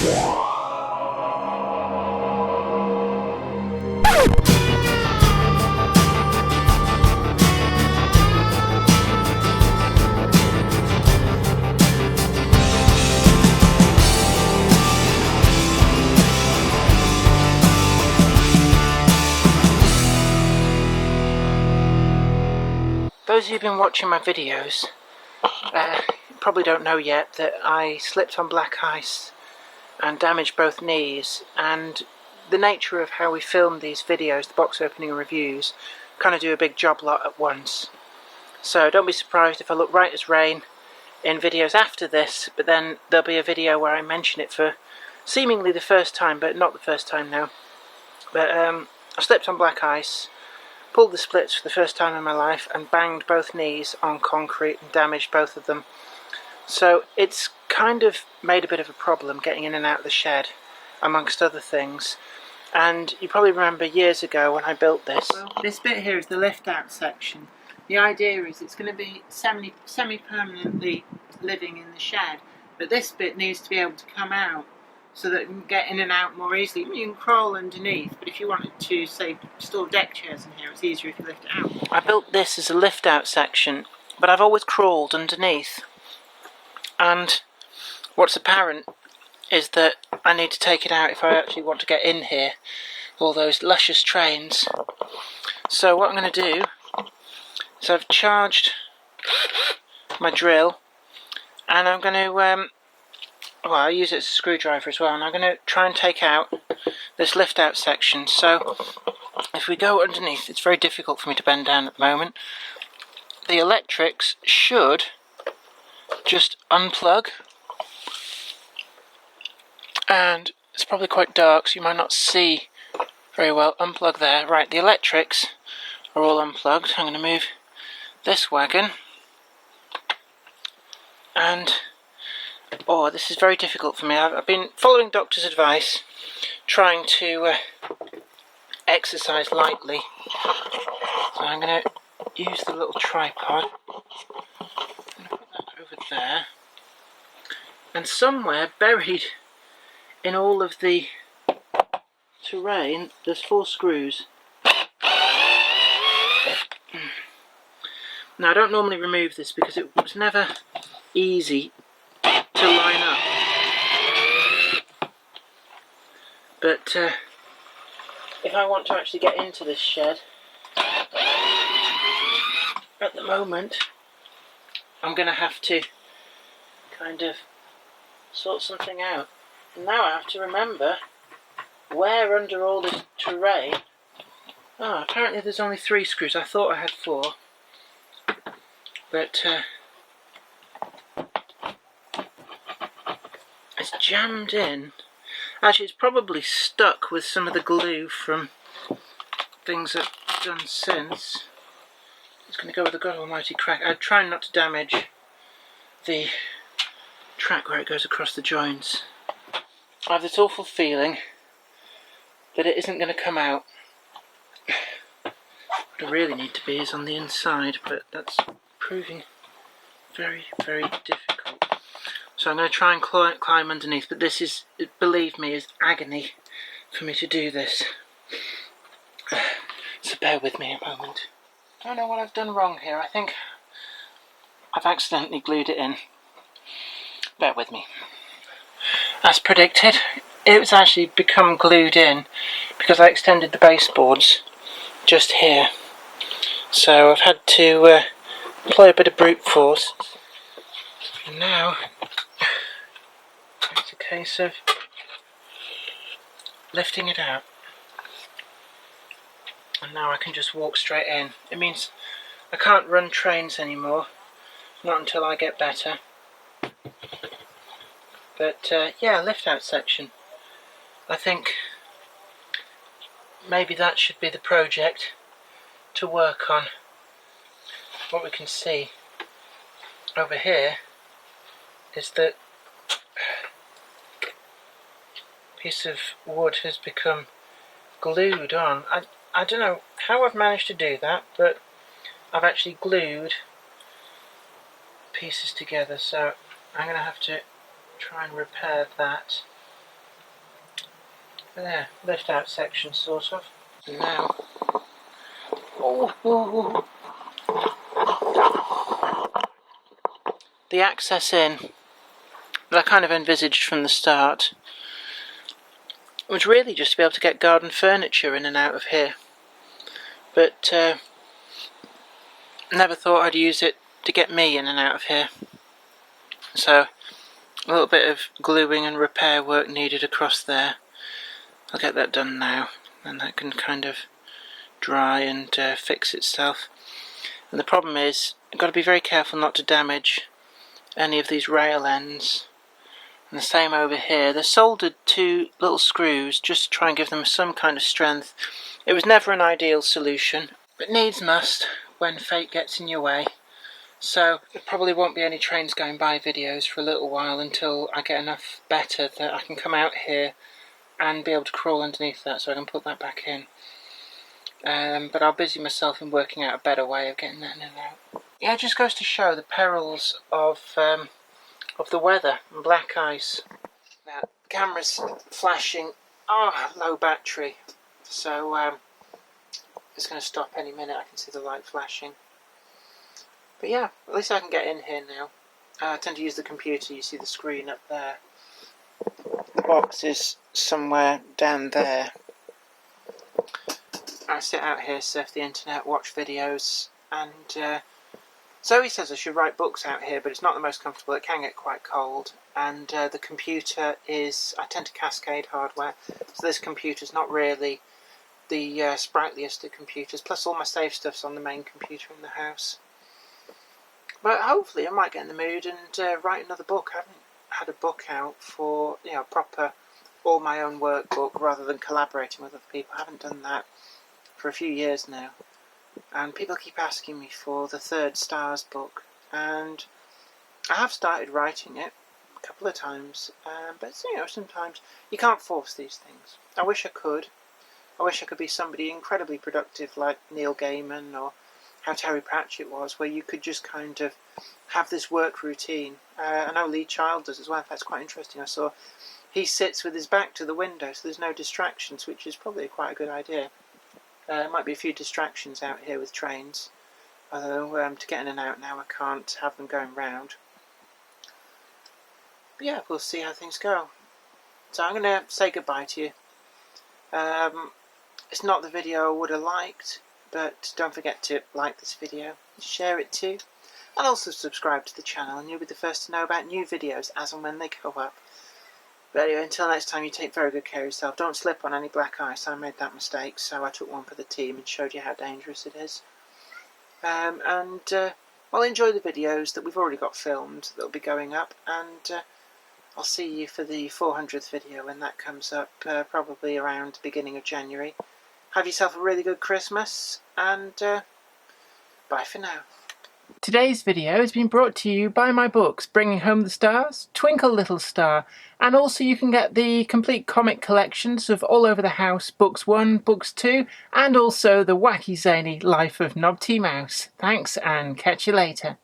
Those of you who've been watching my videos probably don't know yet that I slipped on black ice and damaged both knees, and the nature of how we film these videos, the box opening and reviews, kind of do a big job lot at once. So don't be surprised if I look right as rain in videos after this, but then there'll be a video where I mention it for seemingly the first time, but not the first time now. But I slipped on black ice, pulled the splits for the first time in my life, and banged both knees on concrete and damaged both of them. So it's kind of made a bit of a problem getting in and out of the shed, amongst other things. And you probably remember years ago when I built this. Well, this bit here is the lift out section. The idea is it's going to be semi-permanently living in the shed, but this bit needs to be able to come out so that you can get in and out more easily. I mean, you can crawl underneath, but if you wanted to, say, store deck chairs in here, it's easier if you lift it out. I built this as a lift out section, but I've always crawled underneath. And what's apparent is that I need to take it out if I actually want to get in here, all those luscious trains. So what I'm going to do is I've charged my drill, and I'm going to, well, I use it as a screwdriver as well, and I'm going to try and take out this lift out section. So if we go underneath, it's very difficult for me to bend down at the moment. The electrics should just unplug, and it's probably quite dark so you might not see very well. Unplug there. Right, the electrics are all unplugged. I'm going to move this wagon, and oh, this is very difficult for me. I've been following doctor's advice, trying to exercise lightly. So I'm going to use the little tripod. I'm going to put that over there. And somewhere buried in all of the terrain, there's 4 screws. Now I don't normally remove this because it was never easy to line up. But if I want to actually get into this shed, at the moment I'm going to have to kind of sort something out. And now I have to remember where under all this terrain. Oh, apparently there's only 3 screws. I thought I had 4. But it's jammed in. Actually, it's probably stuck with some of the glue from things I've done since. It's going to go with the God Almighty crack. I'm trying not to damage the track where it goes across the joints. I have this awful feeling that it isn't going to come out. What I really need to be is on the inside, but that's proving very, very difficult. So I'm going to try and climb underneath, but this is, believe me, is agony for me to do this. So bear with me a moment. I don't know what I've done wrong here. I think I've accidentally glued it in. Bear with me. As predicted, it was actually become glued in because I extended the baseboards just here. So I've had to apply a bit of brute force. And now it's a case of lifting it out. And now I can just walk straight in. It means I can't run trains anymore, not until I get better. But yeah, lift out section. I think maybe that should be the project to work on. What we can see over here is that piece of wood has become glued on. I don't know how I've managed to do that, but I've actually glued pieces together, so I'm going to have to try and repair that. There, lift out section sort of. And now, oh. The access in that I kind of envisaged from the start was really just to be able to get garden furniture in and out of here, but never thought I'd use it to get me in and out of here. So a little bit of gluing and repair work needed across there. I'll get that done now, and that can kind of dry and fix itself. And the problem is, I've got to be very careful not to damage any of these rail ends. And the same over here. They're soldered to little screws just to try and give them some kind of strength. It was never an ideal solution, but needs must when fate gets in your way. So there probably won't be any trains going by videos for a little while until I get enough better that I can come out here and be able to crawl underneath that so I can put that back in. But I'll busy myself in working out a better way of getting that in and out. Yeah, it just goes to show the perils of the weather and black ice. Now, the camera's flashing. Oh, low battery. So it's going to stop any minute. I can see the light flashing. But yeah, at least I can get in here now. I tend to use the computer. You see the screen up there. The box is somewhere down there. I sit out here, surf the internet, watch videos, and Zoe says I should write books out here, but it's not the most comfortable. It can get quite cold, and the computer is, I tend to cascade hardware, so this computer's not really the sprightliest of computers, plus all my save stuff's on the main computer in the house. But hopefully I might get in the mood and write another book. I haven't had a book out for, you know, proper, all my own workbook, rather than collaborating with other people. I haven't done that for a few years now. And people keep asking me for the third Stars book, and I have started writing it a couple of times, but you know, sometimes you can't force these things. I wish I could. I wish I could be somebody incredibly productive like Neil Gaiman or how Terry Pratchett was, where you could just kind of have this work routine. I know Lee Child does as well. In fact, it's quite interesting. I saw he sits with his back to the window, so there's no distractions, which is probably quite a good idea. There might be a few distractions out here with trains, although to get in and out now I can't have them going round. But yeah, we'll see how things go. So I'm going to say goodbye to you. It's not the video I would have liked, but don't forget to like this video, share it too, and also subscribe to the channel, and you'll be the first to know about new videos as and when they go up. But anyway, until next time, you take very good care of yourself. Don't slip on any black ice. I made that mistake, so I took one for the team and showed you how dangerous it is. Well, enjoy the videos that we've already got filmed that will be going up, and I'll see you for the 400th video when that comes up, probably around the beginning of January. Have yourself a really good Christmas, and bye for now. Today's video has been brought to you by my books, Bringing Home the Stars, Twinkle Little Star, and also you can get the complete comic collections of All Over the House, Books 1, Books 2, and also the wacky zany Life of Knob T Mouse. Thanks, and catch you later.